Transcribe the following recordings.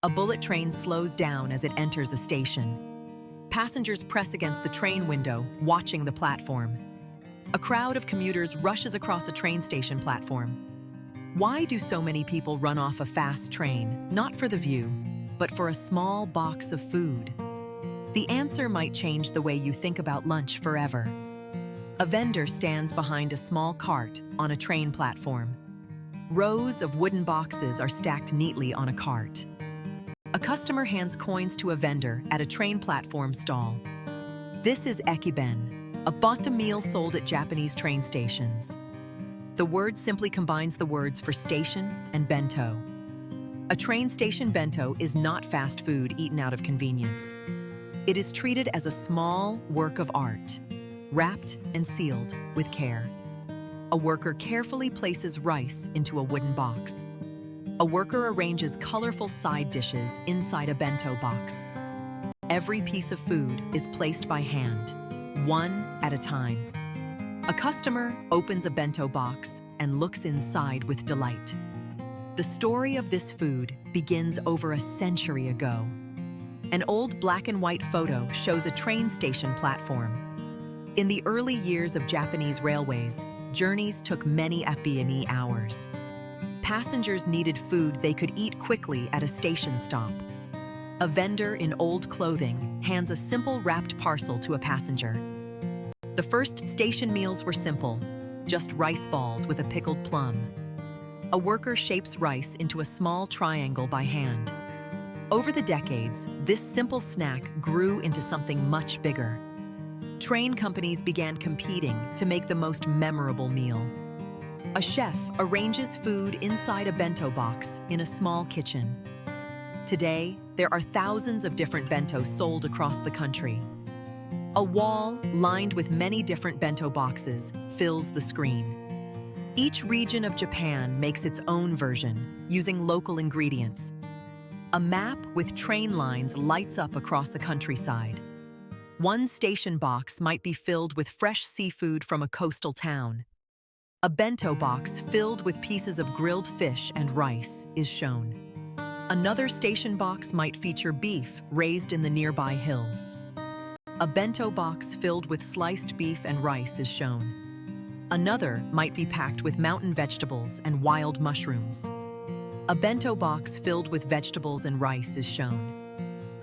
A bullet train slows down as it enters a station. Passengers press against the train window, watching the platform. A crowd of commuters rushes across a train station platform. Why do so many people run off a fast train, not for the view, but for a small box of food? The answer might change the way you think about lunch forever. A vendor stands behind a small cart on a train platform. Rows of wooden boxes are stacked neatly on a cart. A customer hands coins to a vendor at a train platform stall. This is Ekiben, a Bento meal sold at Japanese train stations. The word simply combines the words for station and bento. A train station bento is not fast food eaten out of convenience. It is treated as a small work of art, wrapped and sealed with care. A worker carefully places rice into a wooden box. A worker arranges colorful side dishes inside a bento box. Every piece of food is placed by hand, one at a time. A customer opens a bento box and looks inside with delight. The story of this food begins over a century ago. An old black and white photo shows a train station platform. In the early years of Japanese railways, journeys took many hours. Passengers needed food they could eat quickly at a station stop. A vendor in old clothing hands a simple wrapped parcel to a passenger. The first station meals were simple, just rice balls with a pickled plum. A worker shapes rice into a small triangle by hand. Over the decades, this simple snack grew into something much bigger. Train companies began competing to make the most memorable meal. A chef arranges food inside a bento box in a small kitchen. Today, there are thousands of different bentos sold across the country. A wall lined with many different bento boxes fills the screen. Each region of Japan makes its own version, using local ingredients. A map with train lines lights up across a countryside. One station box might be filled with fresh seafood from a coastal town. A bento box filled with pieces of grilled fish and rice is shown. Another station box might feature beef raised in the nearby hills. A bento box filled with sliced beef and rice is shown. Another might be packed with mountain vegetables and wild mushrooms. A bento box filled with vegetables and rice is shown.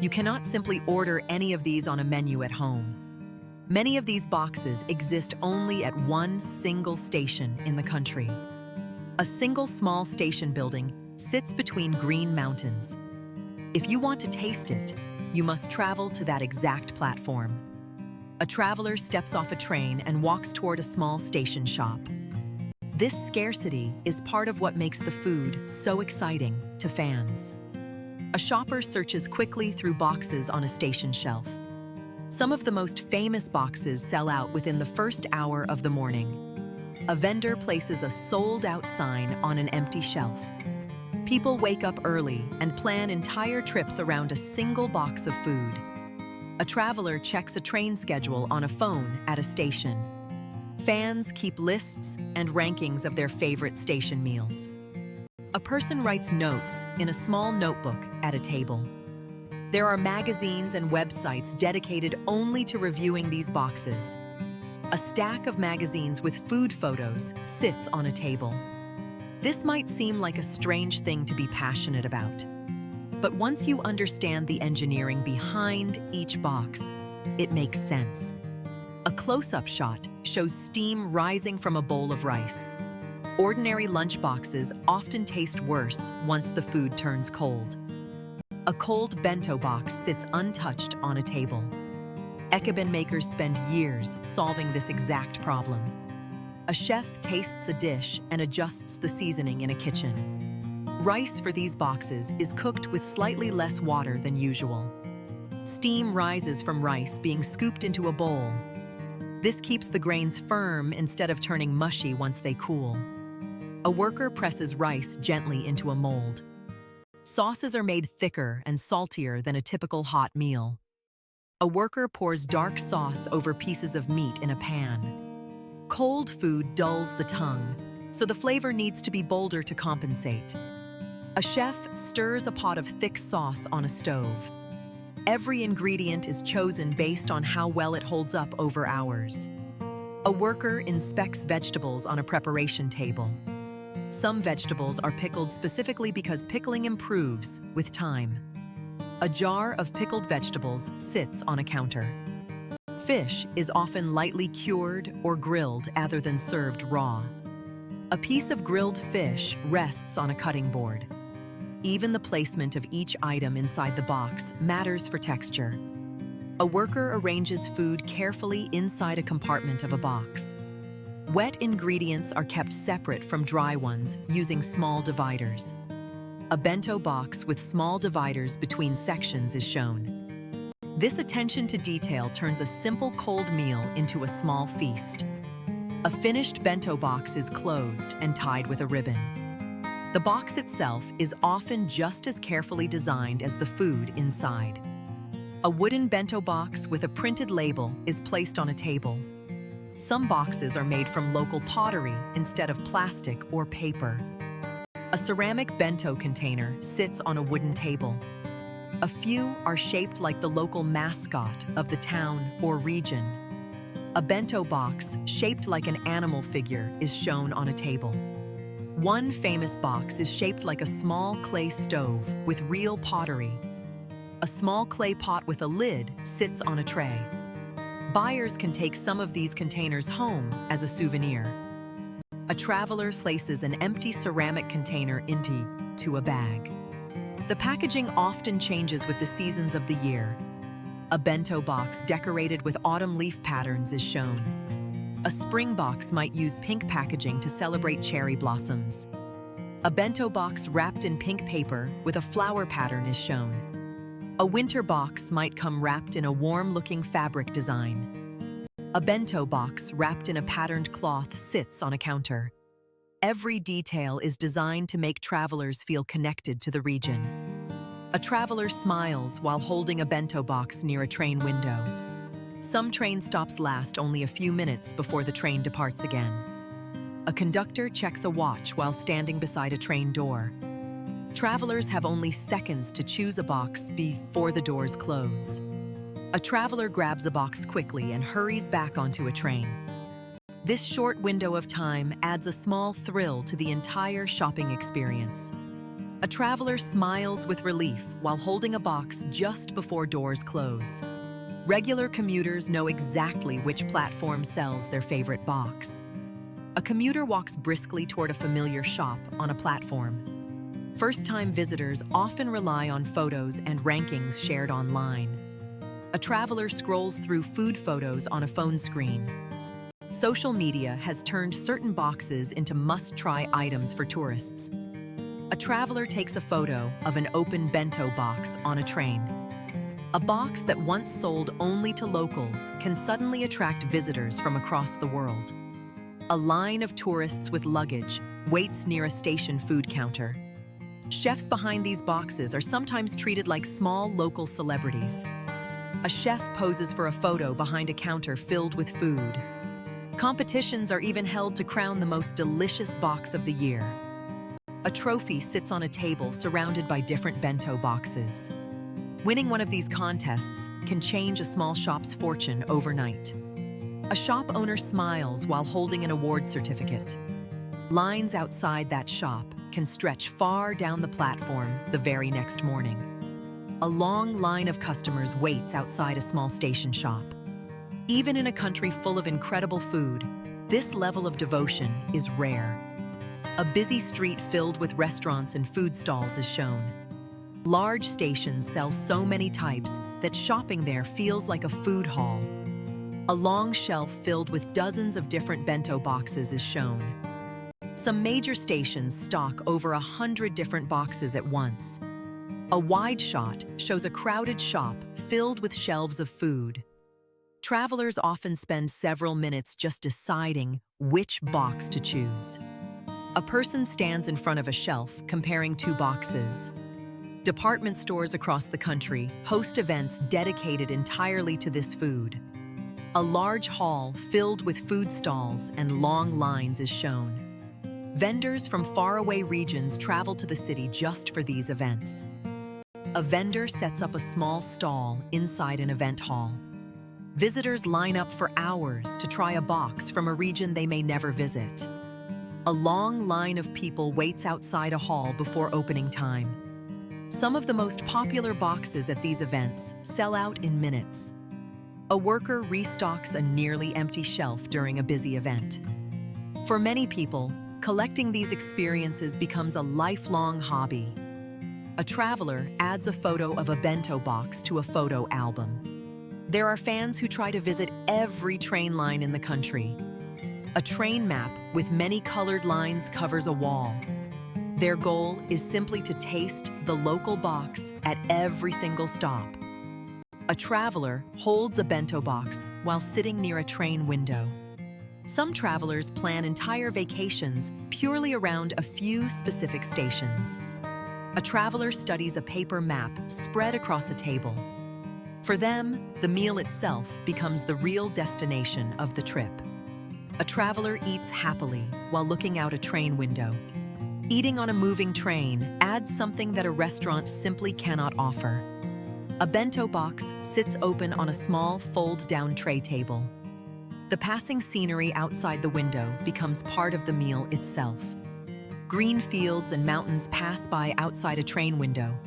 You cannot simply order any of these on a menu at home. Many of these boxes exist only at one single station in the country. A single small station building sits between green mountains. If you want to taste it, you must travel to that exact platform. A traveler steps off a train and walks toward a small station shop. This scarcity is part of what makes the food so exciting to fans. A shopper searches quickly through boxes on a station shelf. Some of the most famous boxes sell out within the first hour of the morning. A vendor places a sold-out sign on an empty shelf. People wake up early and plan entire trips around a single box of food. A traveler checks a train schedule on a phone at a station. Fans keep lists and rankings of their favorite station meals. A person writes notes in a small notebook at a table. There are magazines and websites dedicated only to reviewing these boxes. A stack of magazines with food photos sits on a table. This might seem like a strange thing to be passionate about, but once you understand the engineering behind each box, it makes sense. A close-up shot shows steam rising from a bowl of rice. Ordinary lunch boxes often taste worse once the food turns cold. A cold bento box sits untouched on a table. Ekiben makers spend years solving this exact problem. A chef tastes a dish and adjusts the seasoning in a kitchen. Rice for these boxes is cooked with slightly less water than usual. Steam rises from rice being scooped into a bowl. This keeps the grains firm instead of turning mushy once they cool. A worker presses rice gently into a mold. Sauces are made thicker and saltier than a typical hot meal. A worker pours dark sauce over pieces of meat in a pan. Cold food dulls the tongue, so the flavor needs to be bolder to compensate. A chef stirs a pot of thick sauce on a stove. Every ingredient is chosen based on how well it holds up over hours. A worker inspects vegetables on a preparation table. Some vegetables are pickled specifically because pickling improves with time. A jar of pickled vegetables sits on a counter. Fish is often lightly cured or grilled rather than served raw. A piece of grilled fish rests on a cutting board. Even the placement of each item inside the box matters for texture. A worker arranges food carefully inside a compartment of a box. Wet ingredients are kept separate from dry ones using small dividers. A bento box with small dividers between sections is shown. This attention to detail turns a simple cold meal into a small feast. A finished bento box is closed and tied with a ribbon. The box itself is often just as carefully designed as the food inside. A wooden bento box with a printed label is placed on a table. Some boxes are made from local pottery instead of plastic or paper. A ceramic bento container sits on a wooden table. A few are shaped like the local mascot of the town or region. A bento box shaped like an animal figure is shown on a table. One famous box is shaped like a small clay stove with real pottery. A small clay pot with a lid sits on a tray. Buyers can take some of these containers home as a souvenir. A traveler places an empty ceramic container into a bag. The packaging often changes with the seasons of the year. A bento box decorated with autumn leaf patterns is shown. A spring box might use pink packaging to celebrate cherry blossoms. A bento box wrapped in pink paper with a flower pattern is shown. A winter box might come wrapped in a warm-looking fabric design. A bento box wrapped in a patterned cloth sits on a counter. Every detail is designed to make travelers feel connected to the region. A traveler smiles while holding a bento box near a train window. Some train stops last only a few minutes before the train departs again. A conductor checks a watch while standing beside a train door. Travelers have only seconds to choose a box before the doors close. A traveler grabs a box quickly and hurries back onto a train. This short window of time adds a small thrill to the entire shopping experience. A traveler smiles with relief while holding a box just before doors close. Regular commuters know exactly which platform sells their favorite box. A commuter walks briskly toward a familiar shop on a platform. First-time visitors often rely on photos and rankings shared online. A traveler scrolls through food photos on a phone screen. Social media has turned certain boxes into must-try items for tourists. A traveler takes a photo of an open bento box on a train. A box that once sold only to locals can suddenly attract visitors from across the world. A line of tourists with luggage waits near a station food counter. Chefs behind these boxes are sometimes treated like small local celebrities. A chef poses for a photo behind a counter filled with food. Competitions are even held to crown the most delicious box of the year. A trophy sits on a table surrounded by different bento boxes. Winning one of these contests can change a small shop's fortune overnight. A shop owner smiles while holding an award certificate. Lines outside that shop can stretch far down the platform the very next morning. A long line of customers waits outside a small station shop. Even in a country full of incredible food, this level of devotion is rare. A busy street filled with restaurants and food stalls is shown. Large stations sell so many types that shopping there feels like a food hall. A long shelf filled with dozens of different bento boxes is shown. Some major stations stock over 100 different boxes at once. A wide shot shows a crowded shop filled with shelves of food. Travelers often spend several minutes just deciding which box to choose. A person stands in front of a shelf comparing two boxes. Department stores across the country host events dedicated entirely to this food. A large hall filled with food stalls and long lines is shown. Vendors from faraway regions travel to the city just for these events. A vendor sets up a small stall inside an event hall. Visitors line up for hours to try a box from a region they may never visit. A long line of people waits outside a hall before opening time. Some of the most popular boxes at these events sell out in minutes. A worker restocks a nearly empty shelf during a busy event. For many people, collecting these experiences becomes a lifelong hobby. A traveler adds a photo of a bento box to a photo album. There are fans who try to visit every train line in the country. A train map with many colored lines covers a wall. Their goal is simply to taste the local box at every single stop. A traveler holds a bento box while sitting near a train window. Some travelers plan entire vacations purely around a few specific stations. A traveler studies a paper map spread across a table. For them, the meal itself becomes the real destination of the trip. A traveler eats happily while looking out a train window. Eating on a moving train adds something that a restaurant simply cannot offer. A bento box sits open on a small fold-down tray table. The passing scenery outside the window becomes part of the meal itself. Green fields and mountains pass by outside a train window.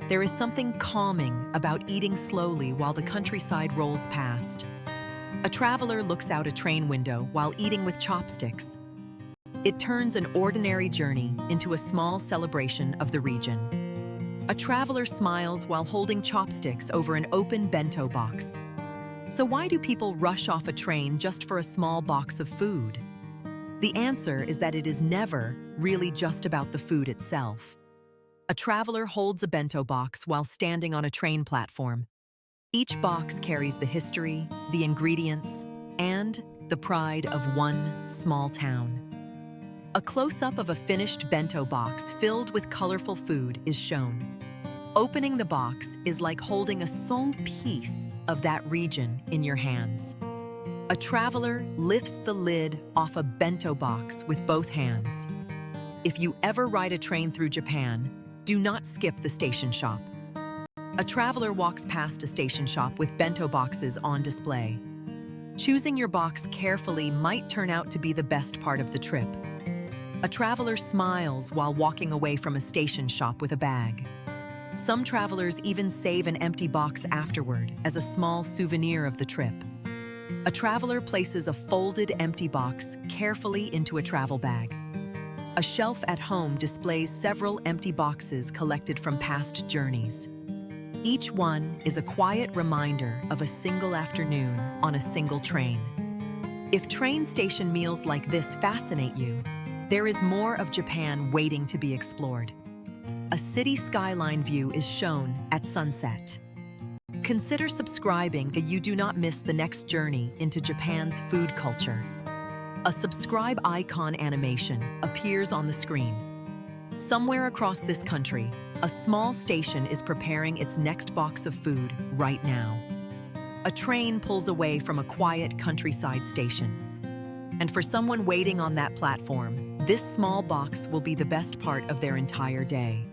There is something calming about eating slowly while the countryside rolls past. A traveler looks out a train window while eating with chopsticks. It turns an ordinary journey into a small celebration of the region. A traveler smiles while holding chopsticks over an open bento box. So why do people rush off a train just for a small box of food? The answer is that it is never really just about the food itself. A traveler holds a bento box while standing on a train platform. Each box carries the history, the ingredients, and the pride of one small town. A close-up of a finished bento box filled with colorful food is shown. Opening the box is like holding a small piece of that region in your hands. A traveler lifts the lid off a bento box with both hands. If you ever ride a train through Japan, do not skip the station shop. A traveler walks past a station shop with bento boxes on display. Choosing your box carefully might turn out to be the best part of the trip. A traveler smiles while walking away from a station shop with a bag. Some travelers even save an empty box afterward as a small souvenir of the trip. A traveler places a folded empty box carefully into a travel bag. A shelf at home displays several empty boxes collected from past journeys. Each one is a quiet reminder of a single afternoon on a single train. If train station meals like this fascinate you, there is more of Japan waiting to be explored. A city skyline view is shown at sunset. Consider subscribing so you do not miss the next journey into Japan's food culture. A subscribe icon animation appears on the screen. Somewhere across this country, a small station is preparing its next box of food right now. A train pulls away from a quiet countryside station. And for someone waiting on that platform, this small box will be the best part of their entire day.